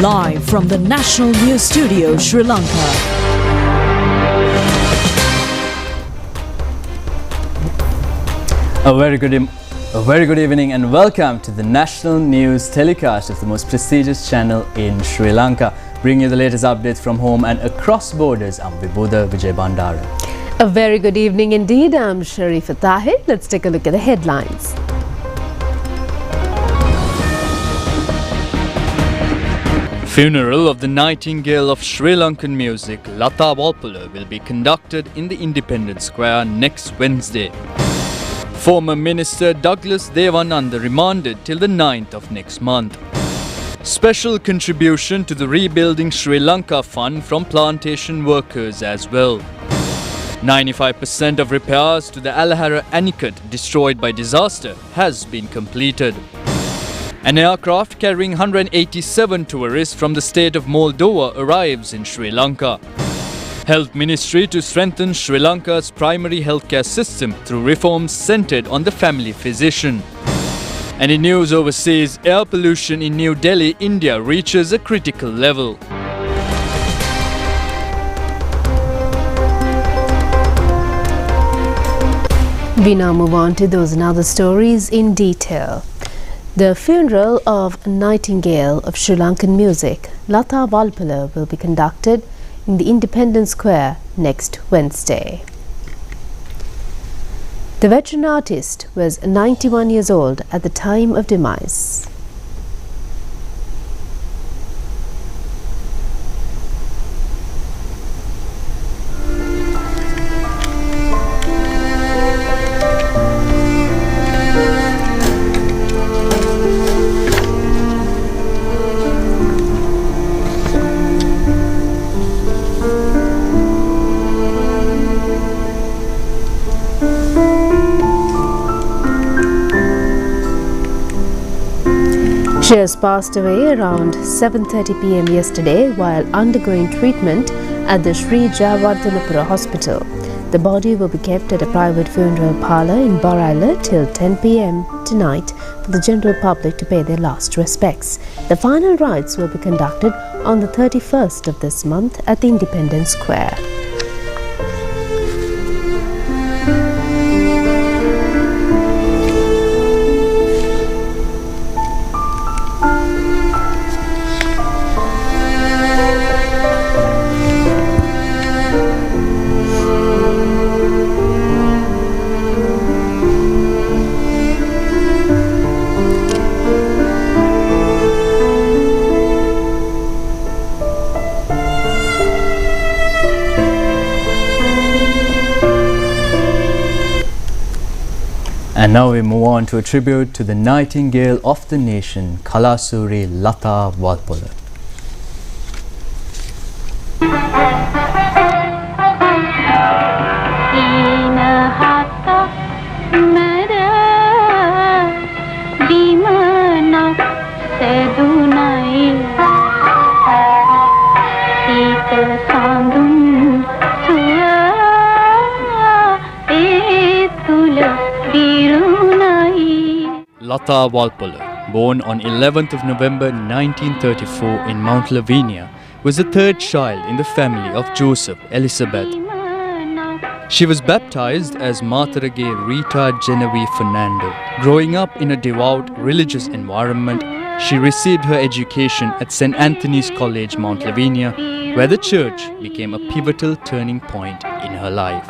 Live from the National News Studio, Sri Lanka. A very good evening and welcome to the national news telecast of the most prestigious channel in Sri Lanka. Bringing you the latest updates from home and across borders, I'm Vibhuda Vijay Bandara. A very good evening indeed. I'm Sharifa Tahir. Let's take a look at the headlines. Funeral of the Nightingale of Sri Lankan music, Lata Walpola, will be conducted in the Independence Square next Wednesday. Former Minister Douglas Devananda remanded till the 9th of next month. Special contribution to the Rebuilding Sri Lanka Fund from plantation workers as well. 95% of repairs to the Alahara Anicut destroyed by disaster has been completed. An aircraft carrying 187 tourists from the state of Moldova arrives in Sri Lanka. Health Ministry to strengthen Sri Lanka's primary healthcare system through reforms centered on the family physician. And in news overseas, air pollution in New Delhi, India reaches a critical level. We now move on to those and other stories in detail. The funeral of Nightingale of Sri Lankan music, Lata Walpola, will be conducted in the Independence Square next Wednesday. The veteran artist was 91 years old at the time of demise. She has passed away around 7:30 p.m. yesterday while undergoing treatment at the Sri Jayawardhanapura Hospital. The body will be kept at a private funeral parlour in Baraila till 10 p.m. tonight for the general public to pay their last respects. The final rites will be conducted on the 31st of this month at the Independence Square. And now we move on to a tribute to the Nightingale of the nation, Kalasuri Lata Walpola. Lata Walpola, born on 11th of November 1934 in Mount Lavinia, was the third child in the family of Joseph Elizabeth. She was baptized as Matarage Rita Genevieve Fernando. Growing up in a devout religious environment, she received her education at St. Anthony's College, Mount Lavinia, where the church became a pivotal turning point in her life.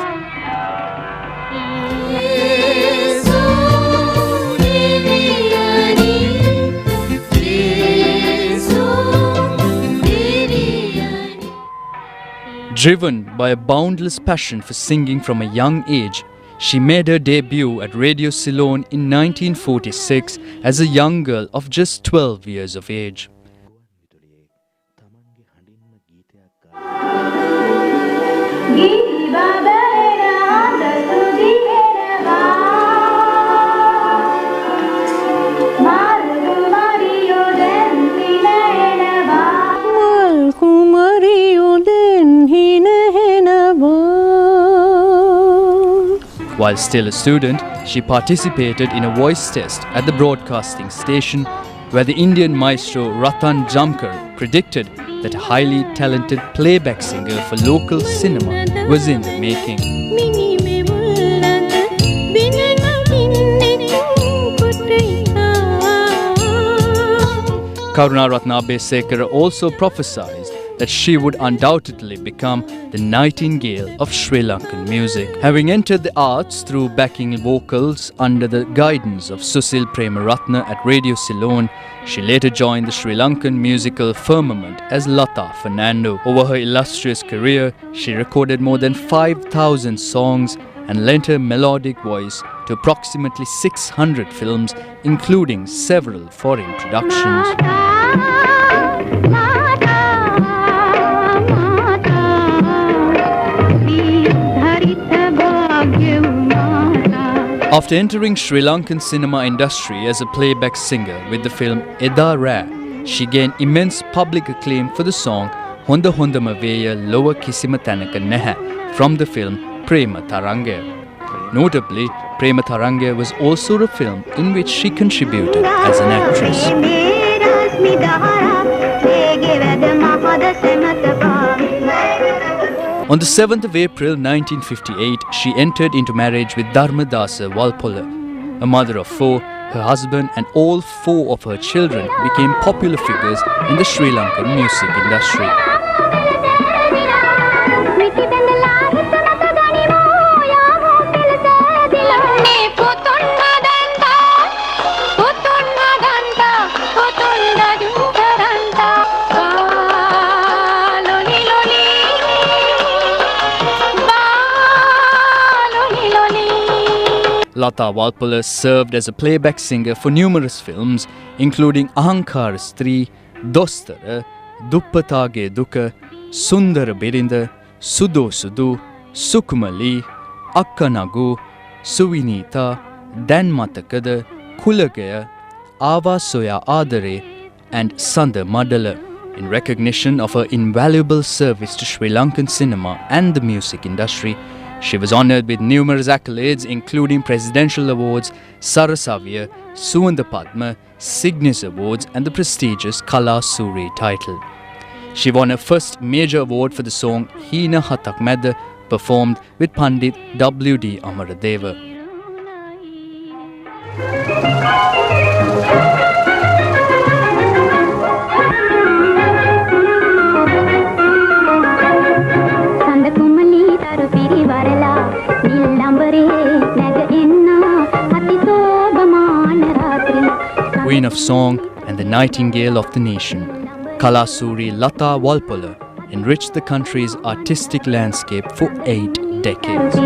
Driven by a boundless passion for singing from a young age, she made her debut at Radio Ceylon in 1946 as a young girl of just 12 years of age. While still a student, she participated in a voice test at the broadcasting station, where the Indian maestro Ratan Jamkar predicted that a highly talented playback singer for local cinema was in the making. Karunaratne Abeysekara also prophesied that she would undoubtedly become the Nightingale of Sri Lankan music. Having entered the arts through backing vocals under the guidance of Susil Premaratne at Radio Ceylon, she later joined the Sri Lankan musical firmament as Lata Fernando. Over her illustrious career, she recorded more than 5,000 songs and lent her melodic voice to approximately 600 films, including several foreign productions. After entering Sri Lankan cinema industry as a playback singer with the film Eda Ra, she gained immense public acclaim for the song Honda Hondama Veya Lowa Kisima Thanaka Naha from the film Prema Taranga. Notably, Prema Taranga was also a film in which she contributed as an actress. On the 7th of April 1958, she entered into marriage with Dharmadasa Walpola. A mother of 4, her husband and all 4 of her children became popular figures in the Sri Lankan music industry. Lata Walpola served as a playback singer for numerous films, including Ahankara Stri, Dostara, Duppatage Duka, Sundara Birinda, Sudo Sudu, Sukumali, Akkanagu, Suvinita, Danmatakada, Kulagaya, Ava Soya Adare, and Sanda Madala. In recognition of her invaluable service to Sri Lankan cinema and the music industry, she was honoured with numerous accolades including Presidential Awards, Sarasavya, Suwanda Padma, Cygnus Awards and the prestigious Kala Suri title. She won her first major award for the song Hina Hatak Meda, performed with Pandit W.D. Amaradeva. Queen of Song and the Nightingale of the Nation, Kalasuri Lata Walpola enriched the country's artistic landscape for 8 decades.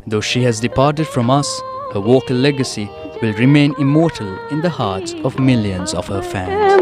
Though she has departed from us, her vocal legacy will remain immortal in the hearts of millions of her fans.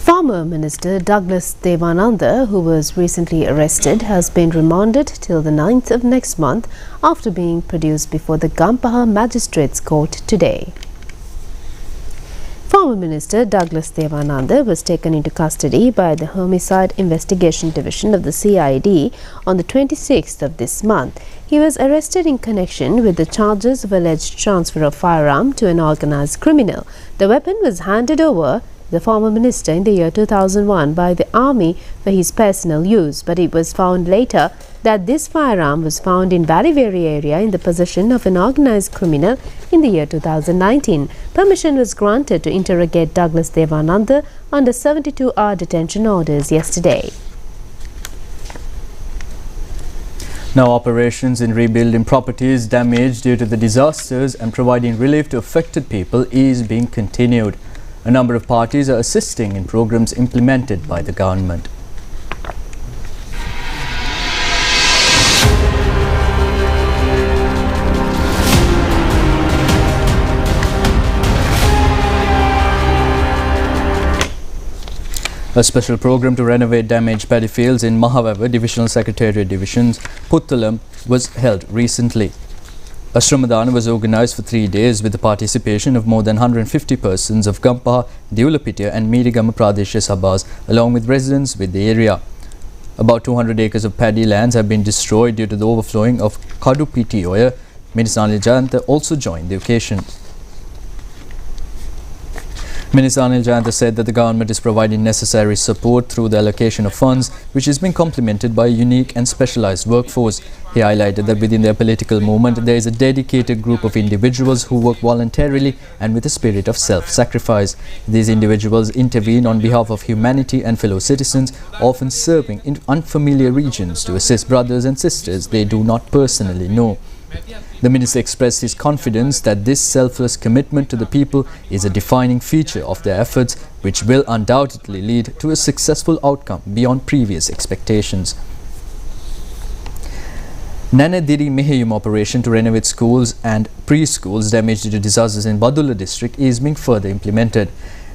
Former Minister Douglas Devananda, who was recently arrested, has been remanded till the 9th of next month after being produced before the Gampaha Magistrates Court today. Former Minister Douglas Devananda was taken into custody by the Homicide Investigation Division of the CID on the 26th of this month. He was arrested in connection with the charges of alleged transfer of firearm to an organized criminal. The weapon was handed over the former minister, in the year 2001 by the army for his personal use, but it was found later that this firearm was found in Valiveri area in the possession of an organised criminal in the year 2019. Permission was granted to interrogate Douglas Devananda under 72-hour detention orders yesterday. Now, operations in rebuilding properties damaged due to the disasters and providing relief to affected people is being continued. A number of parties are assisting in programs implemented by the government. A special program to renovate damaged paddy fields in Mahavava Divisional Secretariat Divisions, Puttalam, was held recently. A Shramadana was organised for 3 days with the participation of more than 150 persons of Gampaha, Diulapitiya and Meerigama Pradeshiya Sabhas, along with residents with the area. About 200 acres of paddy lands have been destroyed due to the overflowing of Kadu Pitioya. Minister Anil Jayanta also joined the occasion. Minister Anil Jayanta said that the government is providing necessary support through the allocation of funds, which is being complemented by a unique and specialised workforce. He highlighted that within their political movement, there is a dedicated group of individuals who work voluntarily and with a spirit of self-sacrifice. These individuals intervene on behalf of humanity and fellow citizens, often serving in unfamiliar regions to assist brothers and sisters they do not personally know. The minister expressed his confidence that this selfless commitment to the people is a defining feature of their efforts, which will undoubtedly lead to a successful outcome beyond previous expectations. Nanadiri Meheyum operation to renovate schools and preschools damaged due to disasters in Badulla district is being further implemented.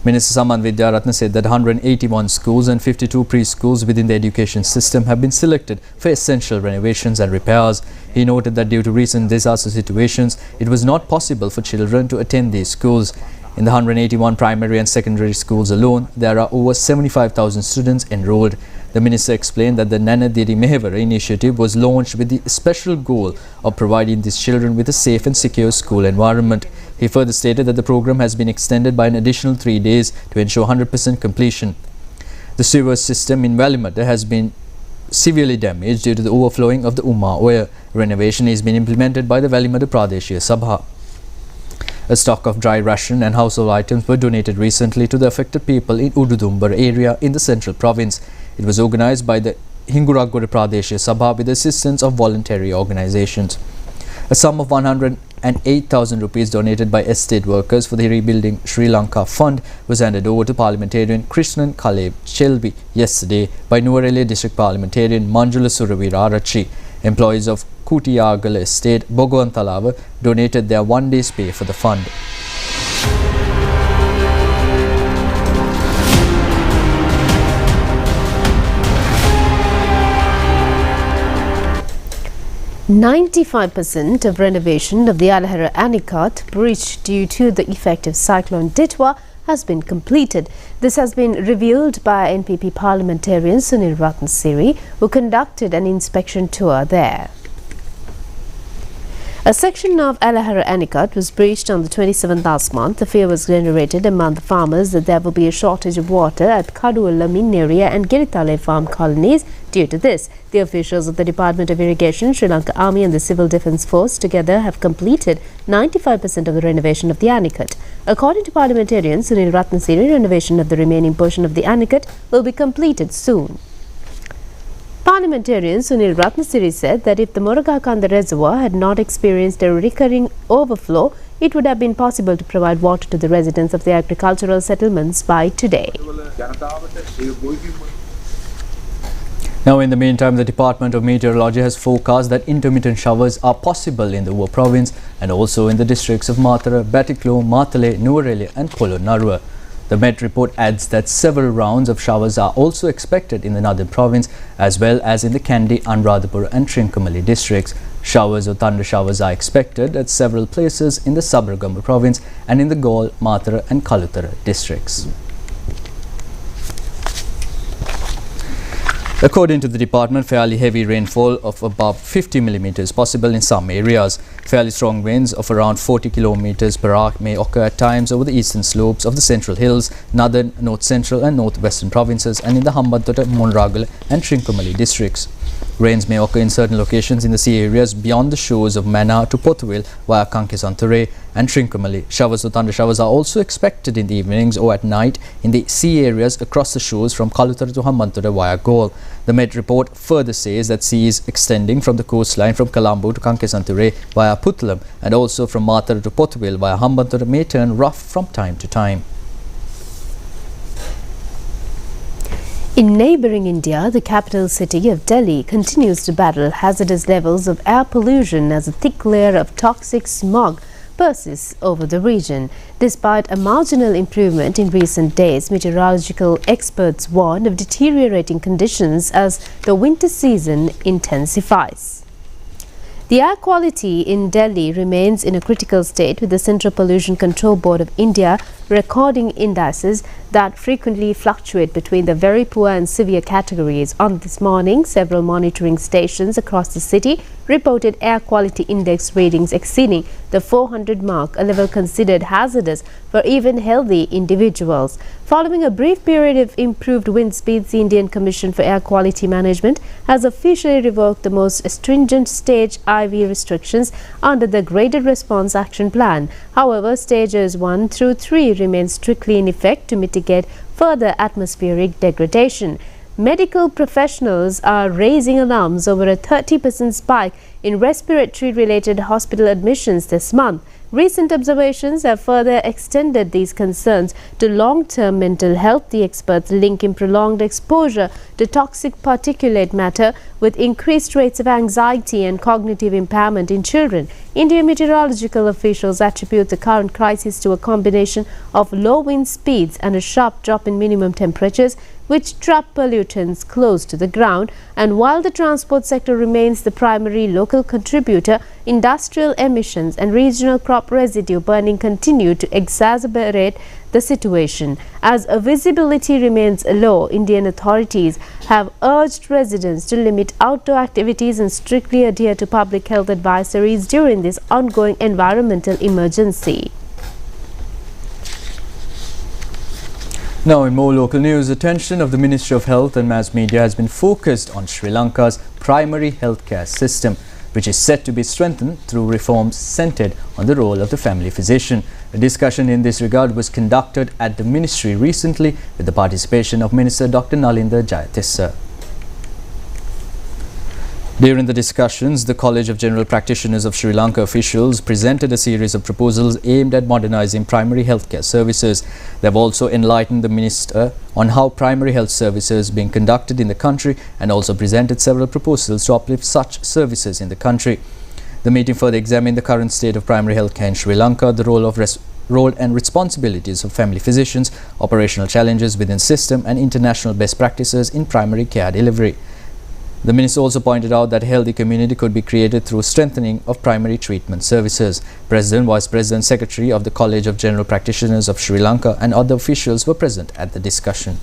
Minister Saman Vidyaratna said that 181 schools and 52 preschools within the education system have been selected for essential renovations and repairs. He noted that due to recent disaster situations, it was not possible for children to attend these schools. In the 181 primary and secondary schools alone, there are over 75,000 students enrolled. The minister explained that the Nanadiri Mehevara initiative was launched with the special goal of providing these children with a safe and secure school environment. He further stated that the program has been extended by an additional 3 days to ensure 100% completion. The sewer system in Valimata has been severely damaged due to the overflowing of the Uma Oya. Renovation is being implemented by the Valimata Pradeshiya Sabha. A stock of dry ration and household items were donated recently to the affected people in Ududumbar area in the central province. It was organised by the Hinguragura Pradeshiya Sabha with the assistance of voluntary organisations. A sum of 108,000 rupees donated by estate workers for the Rebuilding Sri Lanka Fund was handed over to Parliamentarian Krishnan Kalev Chelbi yesterday by Nuwara District Parliamentarian Manjula Suravira Arachi. Employees of Kutiyagala Estate, Bogwantalawa, donated their 1 day's pay for the fund. "95% of renovation of the Alahara Anikat Bridge due to the effect of Cyclone Ditwa has been completed. This has been revealed by NPP parliamentarian Sunil Ratnasiri, who conducted an inspection tour there. A section of Alahara Anikat was breached on the 27th last month. The fear was generated among the farmers that there will be a shortage of water at Kaduallamin area and Giritale farm colonies due to this. The officials of the Department of Irrigation, Sri Lanka Army and the Civil Defence Force together have completed 95% of the renovation of the Anikat. According to parliamentarian Sunil Ratnasiri, renovation of the remaining portion of the Anikat will be completed soon. Parliamentarian Sunil Ratnasiri said that if the Moragakanda reservoir had not experienced a recurring overflow, it would have been possible to provide water to the residents of the agricultural settlements by today. Now, in the meantime, the Department of Meteorology has forecast that intermittent showers are possible in the Uva province and also in the districts of Matara, Batiklo, Matale, Nuwara and Polonnaruwa. The Met report adds that several rounds of showers are also expected in the northern province as well as in the Kandy, Anuradhapura and Trincomalee districts. Showers or thunder showers are expected at several places in the Sabaragamba province and in the Gaul, Matara and Kalutara districts. According to the department, fairly heavy rainfall of above 50 millimeters possible in some areas. Fairly strong winds of around 40 kilometers per hour may occur at times over the eastern slopes of the central hills, northern, north central and northwestern provinces and in the Hambantota, Monragala and Trincomalee districts. Rains may occur in certain locations in the sea areas beyond the shores of Mannar to Pothuil via Kankesantore and Trincomalee. Showers or thunder showers are also expected in the evenings or at night in the sea areas across the shores from Kalutara to Hambantota via Galle. The Met report further says that seas extending from the coastline from Colombo to Kankesantore via Puttalam and also from Matara to Pothuil via Hambantota may turn rough from time to time. In neighbouring India, the capital city of Delhi continues to battle hazardous levels of air pollution as a thick layer of toxic smog persists over the region. Despite a marginal improvement in recent days, meteorological experts warn of deteriorating conditions as the winter season intensifies. The air quality in Delhi remains in a critical state, with the Central Pollution Control Board of India recording indices that frequently fluctuate between the very poor and severe categories. On this morning, several monitoring stations across the city reported air quality index readings exceeding the 400 mark, a level considered hazardous for even healthy individuals. Following a brief period of improved wind speeds, the Indian Commission for Air Quality Management has officially revoked the most stringent stage IV restrictions under the Graded Response Action Plan. However, stages 1 through 3 remain strictly in effect to mitigate further atmospheric degradation. Medical professionals are raising alarms over a 30% spike in respiratory-related hospital admissions this month. Recent observations have further extended these concerns to long-term mental health. The experts linking prolonged exposure to toxic particulate matter with increased rates of anxiety and cognitive impairment in children. Indian meteorological officials attribute the current crisis to a combination of low wind speeds and a sharp drop in minimum temperatures, which trap pollutants close to the ground. And while the transport sector remains the primary local contributor, industrial emissions and regional crop residue burning continue to exacerbate the situation. As visibility remains low, Indian authorities have urged residents to limit outdoor activities and strictly adhere to public health advisories during this ongoing environmental emergency. Now in more local news, attention of the Ministry of Health and Mass Media has been focused on Sri Lanka's primary healthcare system, which is set to be strengthened through reforms centered on the role of the family physician. A discussion in this regard was conducted at the ministry recently with the participation of Minister Dr. Nalinda Jayatissa. During the discussions, the College of General Practitioners of Sri Lanka officials presented a series of proposals aimed at modernizing primary healthcare services. They have also enlightened the minister on how primary health services are being conducted in the country and also presented several proposals to uplift such services in the country. The meeting further examined the current state of primary healthcare in Sri Lanka, the role and responsibilities of family physicians, operational challenges within system and international best practices in primary care delivery. The minister also pointed out that a healthy community could be created through strengthening of primary treatment services. President, Vice President, Secretary of the College of General Practitioners of Sri Lanka and other officials were present at the discussion.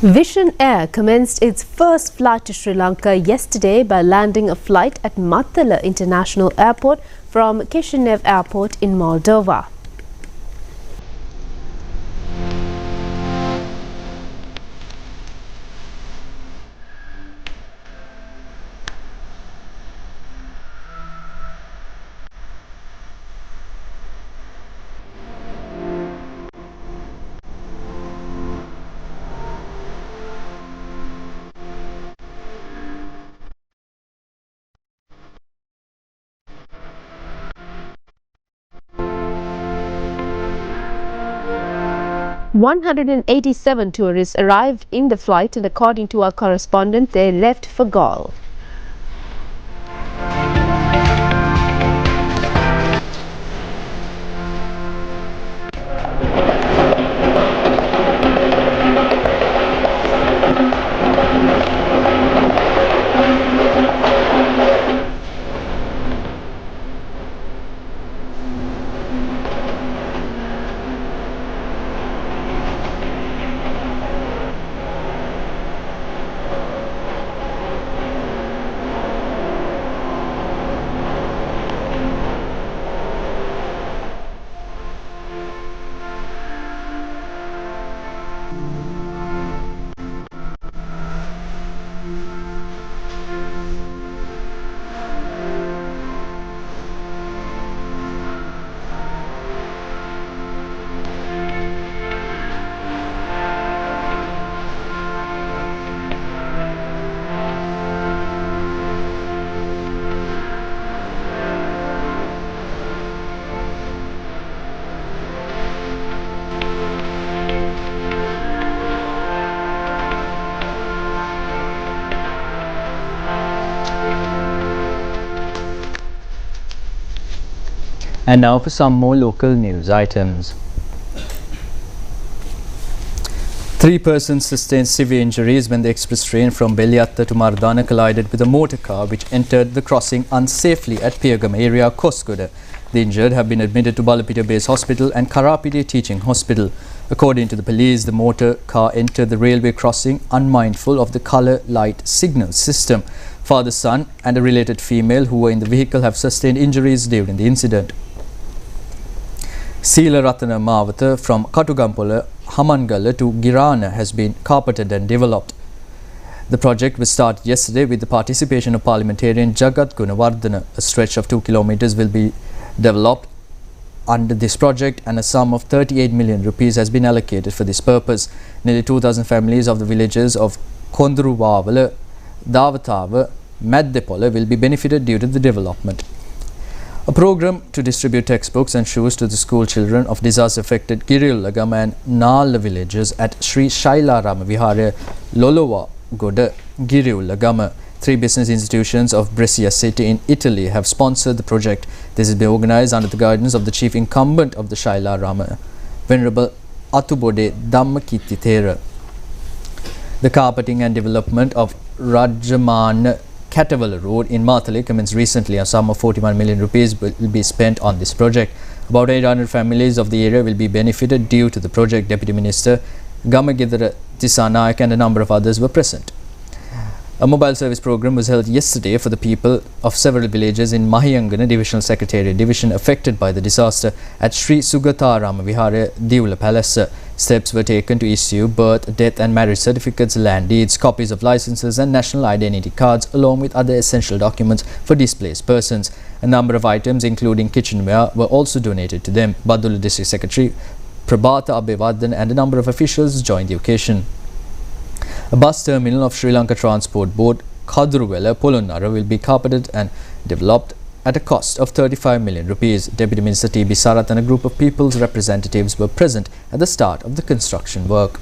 Vision Air commenced its first flight to Sri Lanka yesterday by landing a flight at Mattala International Airport from Kishinev Airport in Moldova. "187 tourists arrived in the flight, and according to our correspondent, they left for Galle. And now for some more local news items. 3 persons sustained severe injuries when the express train from Belyatta to Mardana collided with a motor car which entered the crossing unsafely at Piyagama area, Koskoda. The injured have been admitted to Balapita Base Hospital and Karapiti Teaching Hospital. According to the police, the motor car entered the railway crossing unmindful of the colour light signal system. Father, son and a related female who were in the vehicle have sustained injuries during the incident. Seela Ratana Mawata from Katugampola, Hamangala to Girana has been carpeted and developed. The project was started yesterday with the participation of parliamentarian Jagat Gunawardana. A stretch of 2 kilometers will be developed under this project and a sum of 38 million rupees has been allocated for this purpose. Nearly 2,000 families of the villages of Kondruwavala, Davatava, Maddepola will be benefited due to the development. A program to distribute textbooks and shoes to the school children of disaster-affected Giriullagam and Nala villages at Sri Shailarama Vihara, Lolowa Goda, Giriullagam. 3 business institutions of Brescia city in Italy have sponsored the project. This has been organized under the guidance of the chief incumbent of the Shailarama, Venerable Atubode Dhammakiti Thera. The carpeting and development of Rajaman Katavala Road in Mathale commenced recently. A sum of 41 million rupees will be spent on this project. About 800 families of the area will be benefited due to the project. Deputy Minister Gamagidara Tisanayak and a number of others were present. A mobile service program was held yesterday for the people of several villages in Mahiyangana Divisional Secretariat Division affected by the disaster at Sri Sugatarama Vihara, Diula Palace. Steps were taken to issue birth, death and marriage certificates, land deeds, copies of licenses and national identity cards along with other essential documents for displaced persons. A number of items including kitchenware were also donated to them. Badula District Secretary Prabhata Abhivadan and a number of officials joined the occasion. A bus terminal of Sri Lanka Transport Board, Kadruwela, Polonnara will be carpeted and developed at a cost of 35 million rupees. Deputy Minister T.B. Sarath and a group of people's representatives were present at the start of the construction work.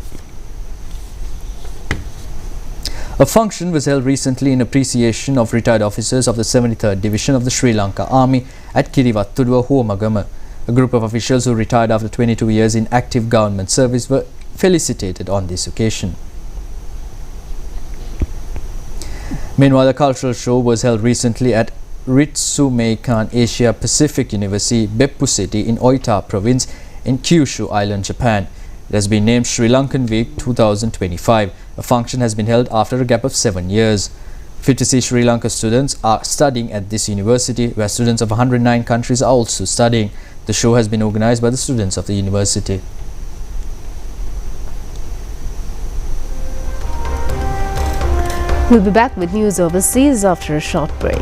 A function was held recently in appreciation of retired officers of the 73rd Division of the Sri Lanka Army at Kirivattuduwa, Huamagama. A group of officials who retired after 22 years in active government service were felicitated on this occasion. Meanwhile, a cultural show was held recently at Ritsumeikan Asia Pacific University, Beppu City in Oita Province in Kyushu Island, Japan. It has been named Sri Lankan Week 2025. A function has been held after a gap of 7 years. 56 Sri Lanka students are studying at this university, where students of 109 countries are also studying. The show has been organized by the students of the university. We'll be back with news overseas after a short break.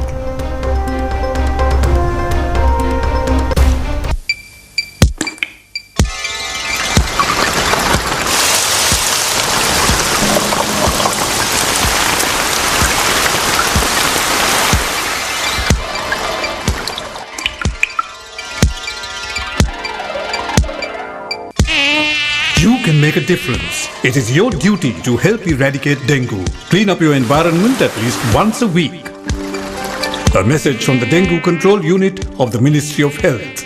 You can make a difference. It is your duty to help eradicate dengue. Clean up your environment at least once a week. A message from the Dengue Control Unit of the Ministry of Health.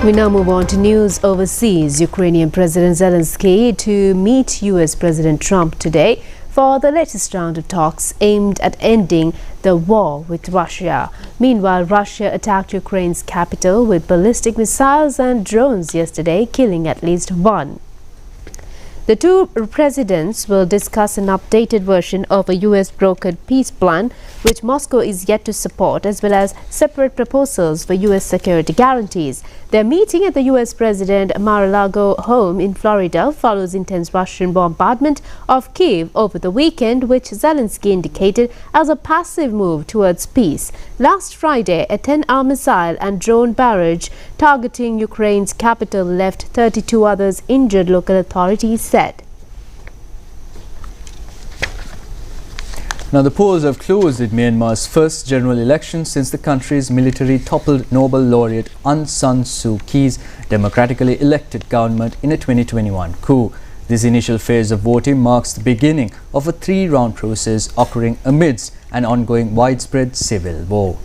We now move on to news overseas. Ukrainian President Zelensky to meet US President Trump today for the latest round of talks aimed at ending the war with Russia. Meanwhile, Russia attacked Ukraine's capital with ballistic missiles and drones yesterday, killing at least 1. The two presidents will discuss an updated version of a US-brokered peace plan, which Moscow is yet to support, as well as separate proposals for US security guarantees. Their meeting at the US President Mar-a-Lago home in Florida follows intense Russian bombardment of Kyiv over the weekend, which Zelensky indicated as a passive move towards peace. Last Friday, a 10-hour missile and drone barrage targeting Ukraine's capital left 32 others injured, local authorities said. Now, the polls have closed at Myanmar's first general election since the country's military toppled Nobel laureate Aung San Suu Kyi's democratically elected government in a 2021 coup. This initial phase of voting marks the beginning of a three-round process occurring amidst an ongoing widespread civil war.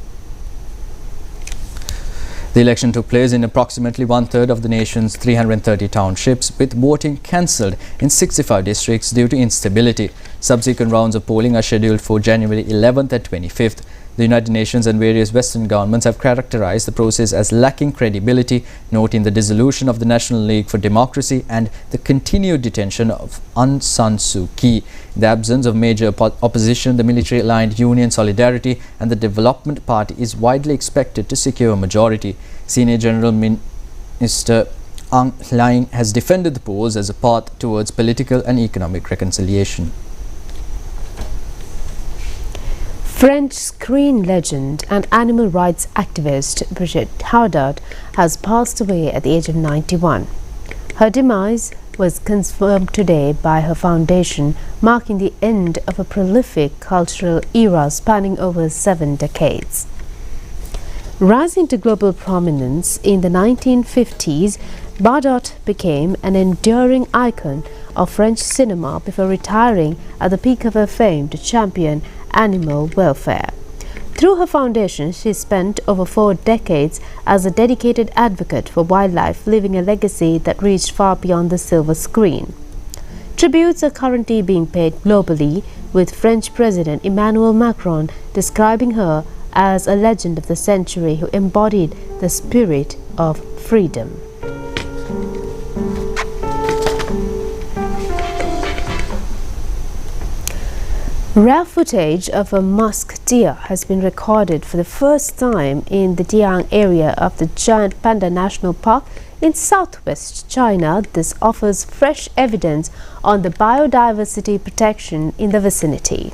The election took place in approximately one-third of the nation's 330 townships, with voting cancelled in 65 districts due to instability. Subsequent rounds of polling are scheduled for January 11th and 25th. The United Nations and various Western governments have characterized the process as lacking credibility, noting the dissolution of the National League for Democracy and the continued detention of Aung San Suu Kyi. In the absence of major opposition, the military-aligned Union Solidarity and the Development Party is widely expected to secure a majority. Senior General Minister Aung Hlaing has defended the polls as a path towards political and economic reconciliation. French screen legend and animal rights activist Brigitte has passed away at the age of 91. Her demise was confirmed today by her foundation, marking the end of a prolific cultural era spanning over 7 decades. Rising to global prominence in the 1950s, Bardot became an enduring icon of French cinema before retiring at the peak of her fame to champion animal welfare. Through her foundation, she spent over 4 decades as a dedicated advocate for wildlife, leaving a legacy that reached far beyond the silver screen. Tributes are currently being paid globally, with French President Emmanuel Macron describing her as a legend of the century who embodied the spirit of freedom. Rare footage of a musk deer has been recorded for the first time in the Diang area of the Giant Panda National Park in southwest China. This offers fresh evidence on the biodiversity protection in the vicinity.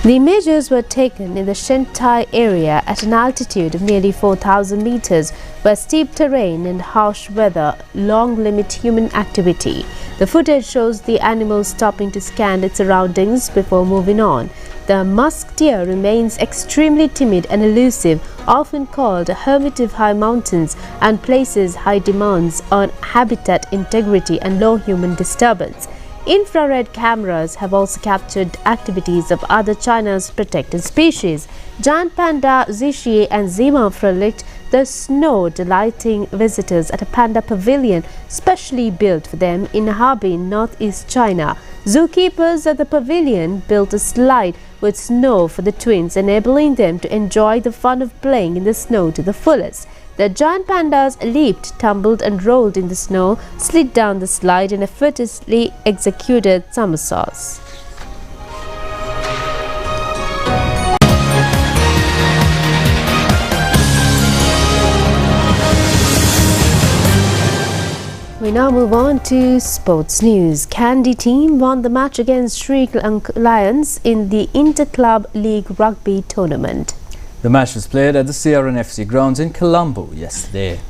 The images were taken in the Shentai area at an altitude of nearly 4,000 meters, where steep terrain and harsh weather long limit human activity. The footage shows the animal stopping to scan its surroundings before moving on. The musk deer remains extremely timid and elusive, often called a hermit of high mountains, and places high demands on habitat integrity and low human disturbance. Infrared cameras have also captured activities of other China's protected species. Giant panda Zixi and Zima frolicked the snow, delighting visitors at a panda pavilion specially built for them in Harbin, northeast China. Zookeepers at the pavilion built a slide with snow for the twins, enabling them to enjoy the fun of playing in the snow to the fullest. The giant pandas leaped, tumbled and rolled in the snow, slid down the slide and effortlessly executed somersaults. We now move on to sports news. Kandy team won the match against Sri Lanka Lions in the Inter-Club League Rugby tournament. The match was played at the CRNFC grounds in Colombo yesterday.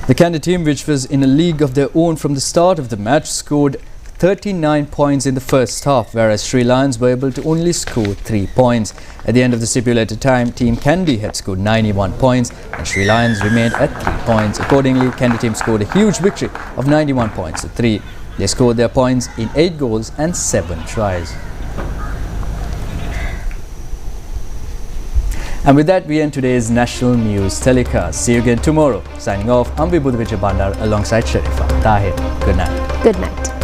The Kandy team, which was in a league of their own from the start of the match, scored 39 points in the first half, whereas Sri Lions were able to only score 3 points. At the end of the stipulated time, Team Kandy had scored 91 points and Sri Lions remained at 3 points. Accordingly, Kandy team scored a huge victory of 91 points to 3. They scored their points in 8 goals and 7 tries. And with that, we end today's national news telecast. See you again tomorrow. Signing off, I'm Vibhuda Vijay Bandar alongside Sharifa Tahir. Good night. Good night.